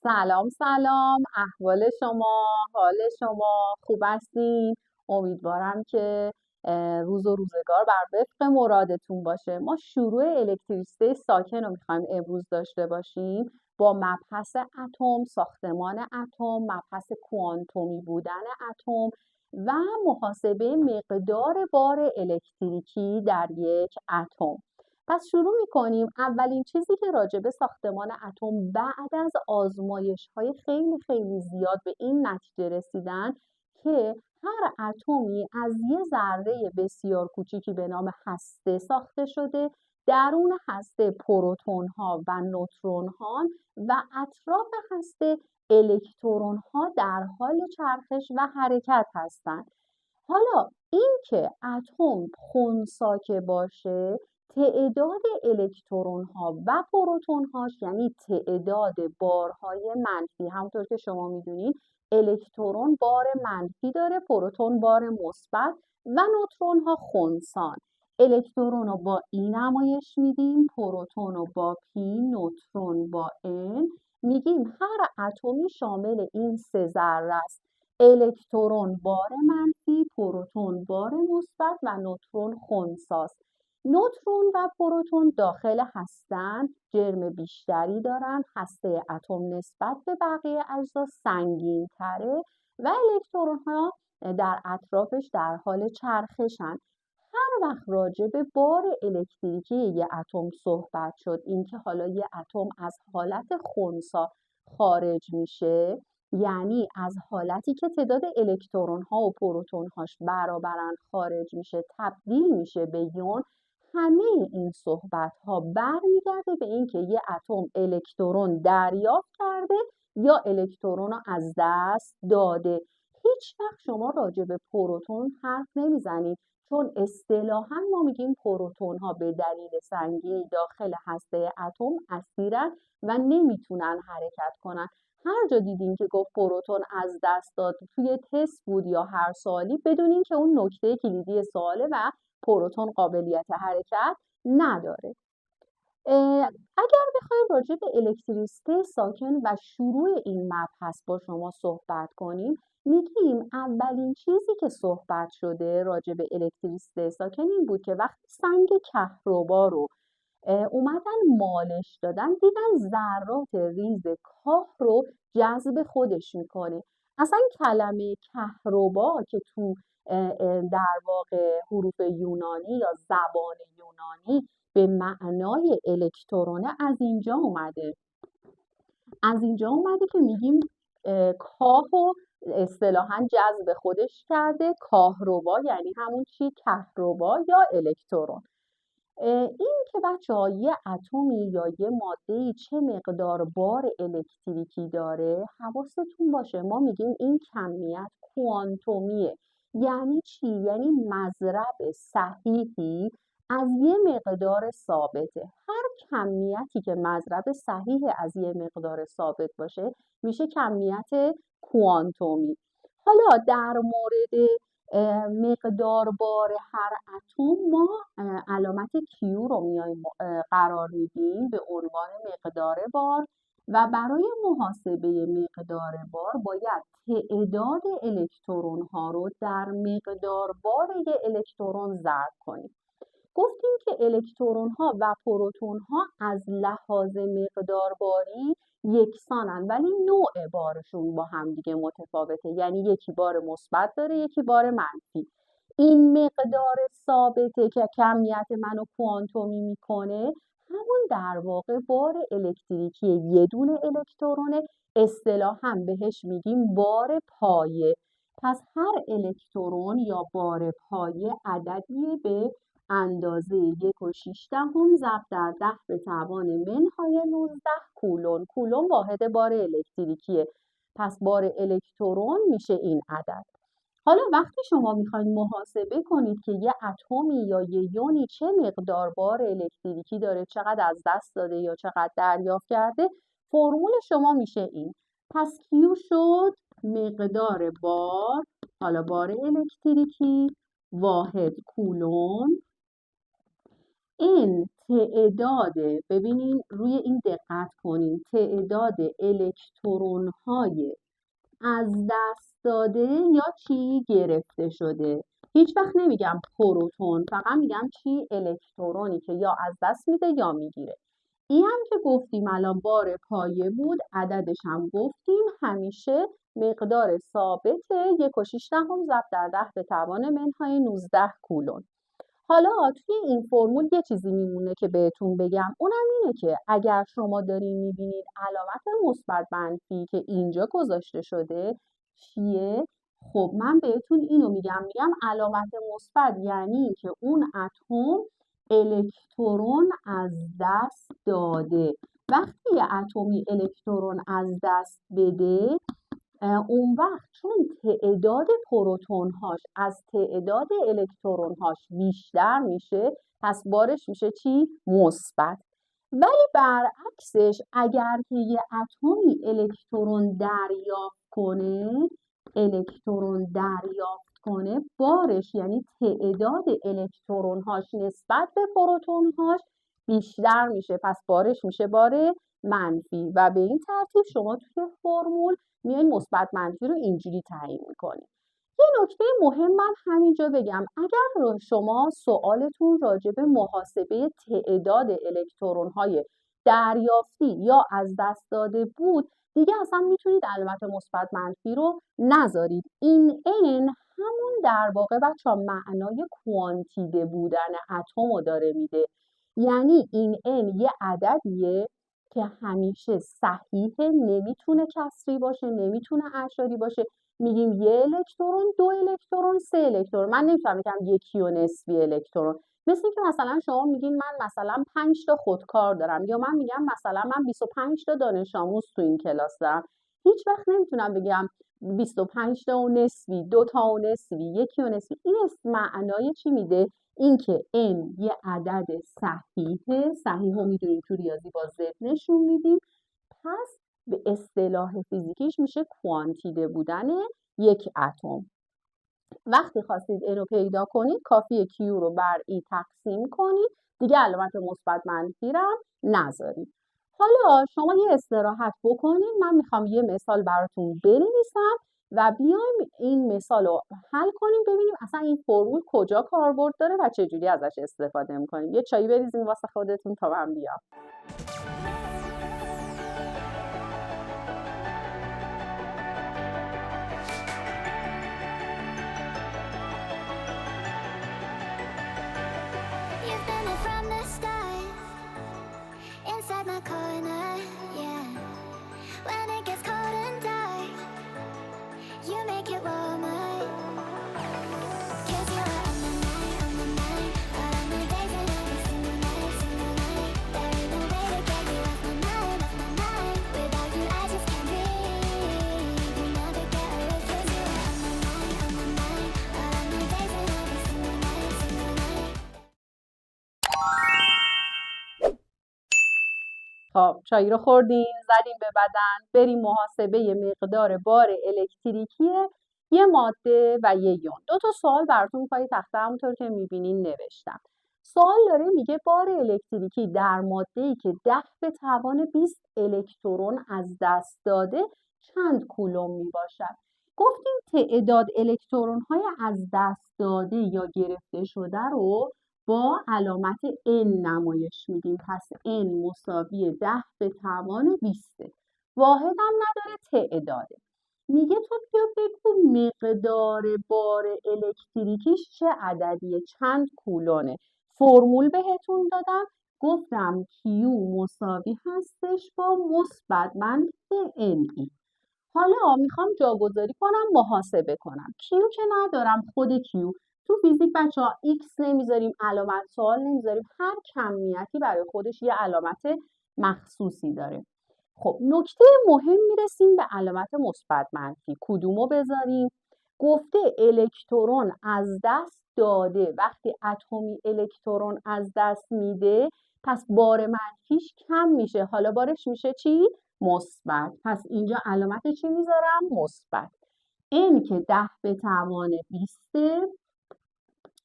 سلام سلام، احوال شما، حال شما خوب هستین؟ امیدوارم که روز و روزگار بر وفق مرادتون باشه. ما شروع الکتریسیته ساکن رو میخوایم امروز داشته باشیم با مبحث اتم، ساختمان اتم، مبحث کوانتومی بودن اتم و محاسبه مقدار بار الکتریکی در یک اتم. پس شروع می‌کنیم. اولین چیزی که راجع به ساختمان اتم بعد از آزمایش‌های خیلی خیلی زیاد به این نتیجه رسیدن که هر اتمی از یه ذره بسیار کوچیکی به نام هسته ساخته شده. درون هسته پروتون‌ها و نوترون‌ها و اطراف هسته الکترون‌ها در حال چرخش و حرکت هستند. حالا اینکه اتم خنثی که باشه، تعداد الکترون ها و پروتون هاش یعنی تعداد بارهای منفی، همونطور که شما میدونید الکترون بار منفی داره، پروتون بار مثبت و نوترون ها خنثان. الکترون رو با ای نمایش میدیم، پروتون رو با پی، نوترون با ان. میگیم هر اتمی شامل این سه ذره است: الکترون بار منفی، پروتون بار مثبت و نوترون خنثی. نوترون و پروتون داخل هستند، جرم بیشتری دارند، هسته اتم نسبت به بقیه اجزا سنگین تره و الکترون ها در اطرافش در حال چرخشن. هر وقت راجع به بار الکتریکی یه اتم صحبت شد، اینکه حالا یه اتم از حالت خنثی خارج میشه، یعنی از حالتی که تعداد الکترون ها و پروتون هاش برابرن خارج میشه، تبدیل میشه به یون. همه این صحبت ها برمیگرده به اینکه یه اتم الکترون دریافت کرده یا الکترون رو از دست داده. هیچ وقت شما راجع به پروتون حرف نمیزنید، چون اصطلاحاً ما میگیم پروتون ها به دلیل سنگینی داخل هسته اتم اسیرن و نمیتونن حرکت کنن. هر جا دیدین که گفت پروتون از دست داد، توی تست بود یا هر سوالی، بدونین که اون نکته کلیدی سواله و پروتون قابلیت حرکت نداره. اگر بخوایم راجع به الکتریسیته ساکن و شروع این مبحث با شما صحبت کنیم، میگیم اولین چیزی که صحبت شده راجع به الکتریسیته ساکن این بود که وقتی سنگ کهربا رو اومدن مالش دادن، دیدن ذرات ریز کاه رو جذب خودش میکنه. اصلا کلمه کهربا که تو در واقع حروف یونانی یا زبان یونانی به معنای الکترونه از اینجا اومده که میگیم کاه و اصطلاحاً جذب خودش کرده. کاهربا یعنی همون چی؟ کهربا یا الکترون. این که بچه‌ها یه اتمی یا یه ماده‌ای چه مقدار بار الکتریکی داره حواستون باشه. ما میگیم این کمیت کوانتومیه. یعنی چی؟ یعنی مضرب صحیحی از یه مقدار ثابته. هر کمیتی که مضرب صحیح از یه مقدار ثابت باشه میشه کمیت کوانتومی. حالا در مورد مقدار بار هر اتم ما علامت Q رو میایم قرار میدیم به عنوان مقدار بار و برای محاسبه مقدار بار باید تعداد الکترون ها رو در مقدار بار یک الکترون ضرب کنیم. گفتیم که الکترون ها و پروتون ها از لحاظ مقدار باری یکسانن، ولی نوع بارشون با هم دیگه متفاوته. یعنی یکی بار مثبت داره، یکی بار منفی. این مقدار ثابته که کمیت منو کوانتومی میکنه همون در واقع بار الکتریکی یه دونه الکترونه. اصطلاحاً بهش میگیم بار پایه. پس هر الکترون یا بار پایه عددیه به اندازه 1.6 ضرب در 10 به توان منهای 19 کولون. کولون واحد بار الکتریکیه. پس بار الکترون میشه این عدد. حالا وقتی شما میخواین محاسبه کنید که یه اتمی یا یه یونی چه مقدار بار الکتریکی داره، چقدر از دست داده یا چقدر دریافت کرده، فرمول شما میشه این. پس Q شد مقدار بار، حالا بار الکتریکی واحد کولون، N تعداد، ببینین روی این دقت کنین، تعداد الکترون های از دست داده یا چی گرفته شده. هیچ وقت نمیگم پروتون، فقط میگم چی، الکترونی که یا از دست میده یا میگیره. این هم که گفتیم الان بار پایه بود، عددش هم گفتیم همیشه مقدار ثابت 1.6 ضرب در 10 به توان منهای 19 کولون. حالا توی این فرمول یه چیزی میمونه که بهتون بگم، اونم اینه که اگر شما دارین میبینید علامت مثبت منفی که اینجا گذاشته شده چیه؟ خب من بهتون اینو میگم علامت مثبت یعنی که اون اتم الکترون از دست داده. وقتی یه اتمی الکترون از دست بده، اون وقت چون تعداد پروتون‌هاش از تعداد الکترون‌هاش بیشتر میشه، پس بارش میشه چی؟ مثبت. ولی برعکسش اگر که یه اتمی الکترون دریافت کنه، بارش یعنی تعداد الکترون‌هاش نسبت به پروتون‌هاش بیشتر میشه، پس بارش میشه بار منفی. و به این ترتیب شما توی فرمول میاین مثبت منفی رو اینجوری تعیین میکنید. یه نکته مهم من همینجا بگم، اگر شما سوالتون راجع به محاسبه تعداد الکترون های دریافتی یا از دست داده بود، دیگه اصلا میتونید علامت مثبت منفی رو نذارید. این n همون در واقع بچه‌ها معنای کوانتیده بودن اتم رو داره میده. یعنی این n یه عددیه که همیشه صحیحه، نمیتونه کسری باشه، نمیتونه اعشاری باشه. میگیم 1 الکترون، 2 الکترون، 3 الکترون. من نمیتونم بگم 1.5 الکترون. مثل که مثلا شما میگین من مثلا 5 تا خودکار دارم، یا من میگم مثلا من 25 تا دانش آموز تو این کلاس دارم. هیچ وقت نمیتونم بگم 25 تا و نصفی، 2 تا و نصفی، 1.5. این معنای چی میده؟ اینکه n یه عدد صحیحه، صحیح رو میدونیم تو ریاضی با ضد نشون میدیم، پس به اصطلاح فیزیکیش میشه کوانتیده بودن یک اتم. وقتی خواستید n رو پیدا کنید، کافیه q رو بر e تقسیم کنید، دیگه علامت مثبت منفی رو نذارید. حالا شما یه استراحت بکنید، من میخوام یه مثال براتون بنویسم و بیایم این مثال رو حل کنیم، ببینیم اصلا این فرمول کجا کاربرد داره و چجوری ازش استفاده میکنیم. یه چایی بریزین واسه خودتون تا من بیام. You've been there from the start, inside my corner, yeah. When it gets cold and dark, you make it warmer. 'Cause you are on my mind, all of my days and every single night, There ain't no way to get you off my mind. Without you I just can't breathe. You never get away 'cause you are on my mind, all of my days and every single night. خب چایی رو خوردین، زدیم به بدن، بریم محاسبه مقدار بار الکتریکی یه ماده و یه یون. 2 تا سوال براتون پای تخته همونطور که میبینین نوشتم. سوال داره میگه بار الکتریکی در ماده‌ای که 10 به توان 20 الکترون از دست داده چند کولوم میباشد. گفتیم تعداد الکترون های از دست داده یا گرفته شده رو با علامت n نمایش میدیم. پس n مساوی 10 به توان 20. واحد هم نداره، تعداده. میگه تو بیا بگو مقدار بار الکتریکیش چه عددیه، چند کولونه. فرمول بهتون دادم، گفتم Q مساوی هستش با مثبت منفی NE. حالا میخوام جاگذاری کنم، محاسبه کنم. Q که ندارم، خود Q. تو فیزیک بچه‌ها X نمیذاریم، علامت سوال نمیذاریم، هر کمیتی برای خودش یه علامت مخصوصی داره. خب نکته مهم میرسیم به علامت مثبت منفی. کدومو بذاریم؟ گفته الکترون از دست داده. وقتی اتمی الکترون از دست میده، پس بار منفیش کم میشه. حالا بارش میشه چی؟ مثبت. پس اینجا علامت چی میذارم؟ مثبت. n که 10 به توان 20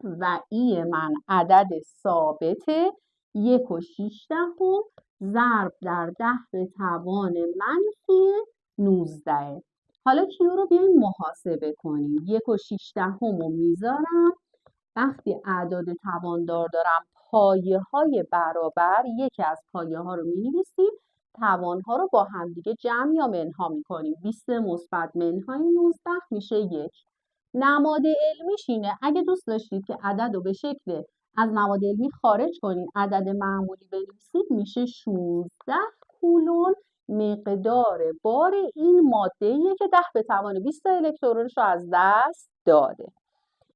و ای من عدد ثابته، 1.6 ضرب در 10 به توان منفی 19. حالا کیو رو بیایم محاسبه کنیم. 1.6 رو میذارم. وقتی اعداد تواندار دارم پایه های برابر، یکی از پایه ها رو می‌نویسیم، توان ها رو با هم دیگه جمع یا منها میکنیم. 20 مثبت منهای 19 میشه 1. نماد علمیش اینه، اگه دوست داشتید که عدد رو به شکل از نماد علمی خارج کنید، عدد معمولی بنویسید، میشه 16 کولون مقدار بار این ماده‌ایه که 10 به توان 20 الکترونش رو از دست داده.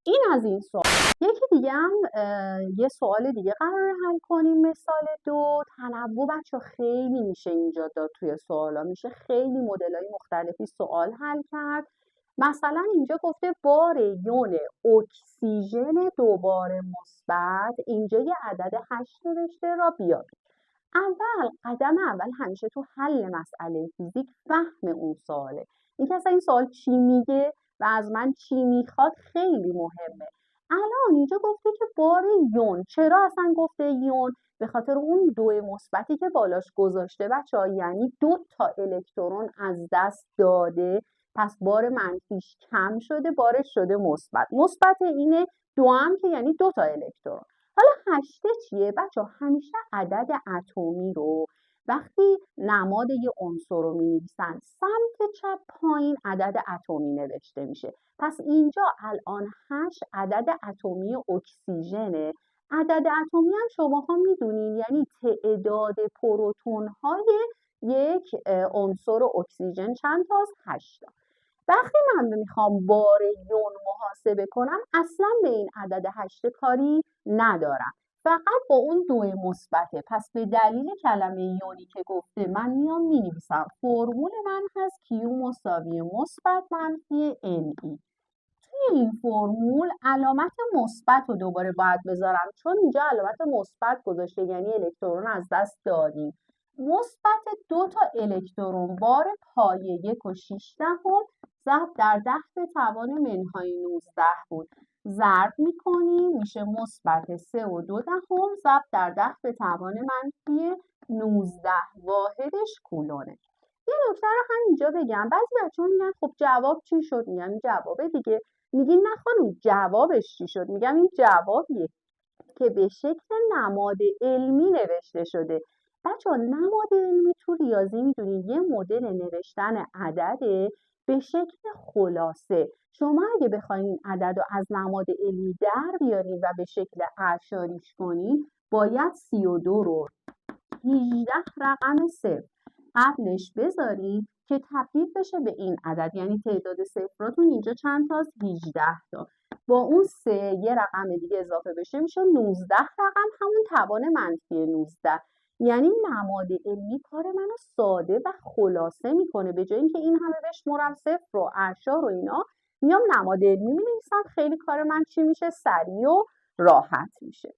این از این سوال. یکی دیگه هم یه سوال دیگه قرار حل کنیم. مثال 2. تنوع بچه خیلی میشه اینجا داد توی سوالا، میشه خیلی مدل‌های مختلفی سوال حل کرد. مثلا اینجا گفته بار یون اکسیژن 2 بار مثبت، اینجا یه عدد 8 نوشته را بیابید. قدم اول همیشه تو حل مسئله فیزیک فهم اون سواله. اینکه اصلا این سوال چی میگه و از من چی میخواد خیلی مهمه. الان اینجا گفته که بار یون، چرا اصلا گفته یون؟ به خاطر اون 2 مثبتی که بالاش گذاشته بچه‌ها، یعنی 2 تا الکترون از دست داده، پس بار منفیش کم شده، بارش شده مثبت. مثبت اینه 2 هم که یعنی 2 تا الکترون. حالا 8 چیه؟ بچه‌ها همیشه عدد اتمی رو وقتی نماد یه عنصر رو می‌نویسن سمت چپ پایین عدد اتمی نوشته میشه. پس اینجا الان 8 عدد اتمی اکسیژنه. عدد اتمی هم شماها میدونین یعنی تعداد پروتون های یک عنصر اکسیژن چند تاست؟ 8 تا. وقتی من میخوام بار یون محاسبه کنم اصلا به این عدد 8 کاری ندارم، فقط با اون 2 مثبته. پس به دلیل کلمه یونی که گفته من میام مینویسم فرمول من هست کیو مساوی مثبت منفی NE. توی این فرمول علامت مثبت رو دوباره باید بذارم چون اینجا علامت مثبت گذاشته یعنی الکترون از دست دادیم. مثبت 2 تا الکترون بار پایه 1.6 ضرب در 10 به توان منهای 19 بود. ضرب میکنیم میشه مثبت 3.2 ضرب در 10 به توان منفی 19. واحدش کولونه. یه نکته رو همینجا بگم، بعضی بچه‌ها میگن خب جواب چی شد؟ میگم این جوابه دیگه. میگین نه خانم جوابش چی شد؟ میگم این جوابیه که به شکل نماد علمی نوشته شده. بچه‌ها نماد علمی تو ریاضی میدونید یه مدل نوشتن عدده به شکل خلاصه. شما اگه بخواید این عدد رو از نماد علمی در بیارید و به شکل اعشاریش کنید، باید 32 رو 18 رقم 0 قبلش بذارید که تبدیل بشه به این عدد، یعنی تعداد صفراتون اینجا چند تاست؟ 18 تا. با اون 3 یه رقم دیگه اضافه بشه میشه 19 رقم، همون توان منفی 19. یعنی نماد علمی کار منو ساده و خلاصه میکنه. به جای اینکه این همه بشمرم صفر و اعشار و اینا، میام نماد علمی مینویسم، خیلی کار من چی میشه؟ سریع و راحت میشه.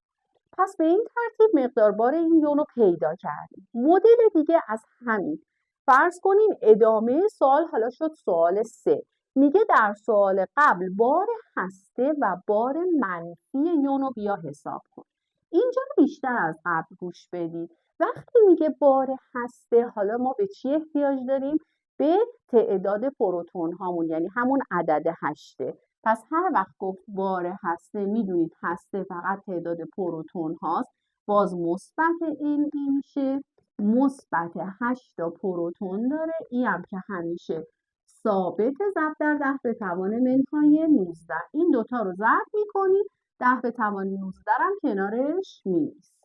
پس به این ترتیب مقدار بار این یون رو پیدا کردیم. مدل دیگه از همین. فرض کنیم ادامه سوال حالا شد سوال 3. میگه در سوال قبل بار هسته و بار منفی یون رو بیا حساب کن. اینجا رو بیشتر از قبل گوش بدید. وقتی میگه بار هسته، حالا ما به چی احتیاج داریم؟ به تعداد پروتون هامون، یعنی همون عدد 8. پس هر وقت گفت بار هسته میدونید هسته فقط تعداد پروتون هاست. باز مثبت این میشه مثبت 8 تا پروتون داره. این هم که همیشه ثابت ضرب در 10 به توان منهای 19. این دوتا رو ضرب میکنید 10 به توان 19 هم کنارش می‌نویسید.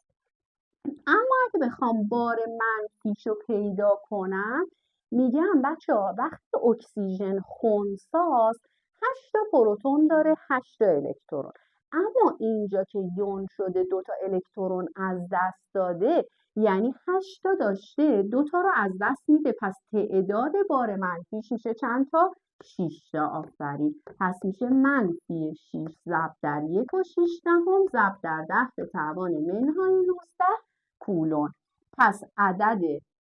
اما اگه بخوام بار منفیشو پیدا کنم میگم بچه‌ها وقتی اکسیژن خنثی‌ست 8 تا پروتون داره 8 تا الکترون. اما اینجا که یون شده 2 تا الکترون از دست داده یعنی 8 تا داشته 2 تا رو از دست میده. پس تعداد بار منفیش میشه چند تا؟ 6 تا. آفرین. پس میشه منفی 6 ضرب در 1.6 ضرب در 10 به توان منهای 19 کولون. پس عدد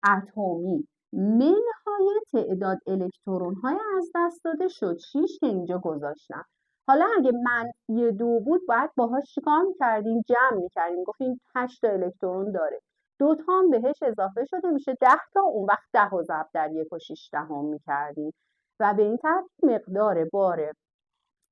اتمی منهای تعداد الکترون های از دست داده شد 6 که اینجا گذاشتم. حالا اگه منفی 2 بود باید باهاش چیکار میکردیم؟ جمع میکردیم، گفتیم 8 تا الکترون داره، 2 تا هم بهش اضافه شده میشه 10 تا، اون وقت 10 رو ضرب در 1 و 6 دهم میکردیم و به این ترتیب مقدار بار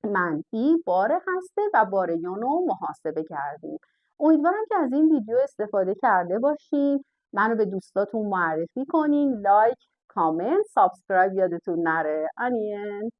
منفی بار هسته و بار یون رو محاسبه کردیم. امیدوارم که از این ویدیو استفاده کرده باشین. منو به دوستاتون معرفی کنین. لایک، کامنت، سابسکرایب یادتون نره. آنین.